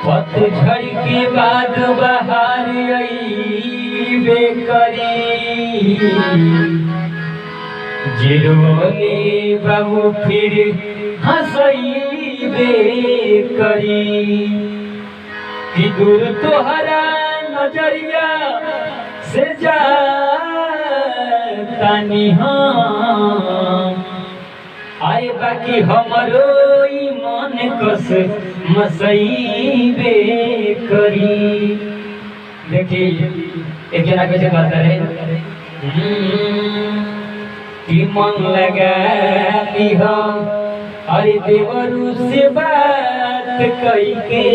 पतझड़ के बाद बहार अइबे करी। जिरोले बाबू फिर हंसइबे करी। कि दूर तोहरा नजरिया से जातानी हम। आए बाकी हमरो मन कस मसइबे करी। देखिए एक जना कैसे कहता है कि मन लगा लिहा अरे देवरू से बात कई के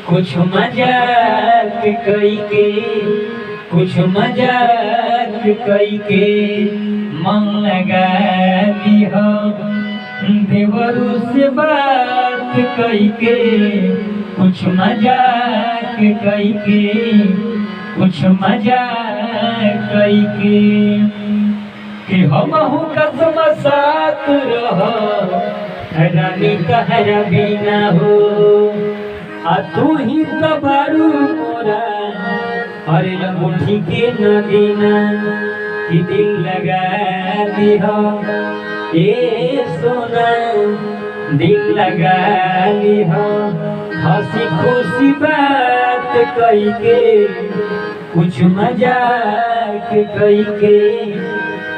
कुछ मजाक कई के कुछ मजाक कई के मन लगा लिहा देवरू से बात कई के कुछ मजाक कई के कुछ मजाक कई के कि हमहू कसम साथ रह रानी कहरा बिना हो। आ तू ही तो बारू मोरा अरे मुट्ठी के नगीना। कि दिल लगा लिहा ए सोना दिल लगा लिहा हंसी खुशी बात कई के कुछ मजाक कई के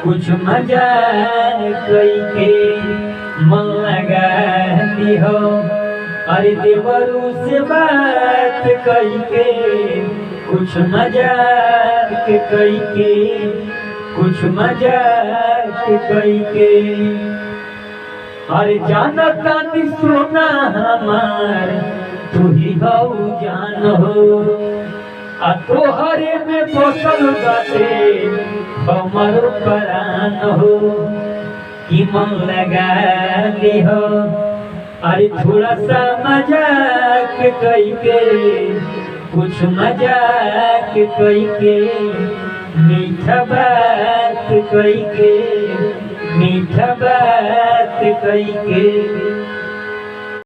कुछ मजाक कई के मन लगा लिहा अरे देवरू से बात कई के कुछ मजाक कई के कुछ मजाक कई के। अरे जानता नी सोना हमार तू ही हो जान हो। आ तोहरे में बसल बाटे हमरो प्राण हो। कि मन लगा लिहो अरे थोड़ा सा मजाक कई के कुछ मजाक कई के मीठा बात कई के मीठा बात कई के।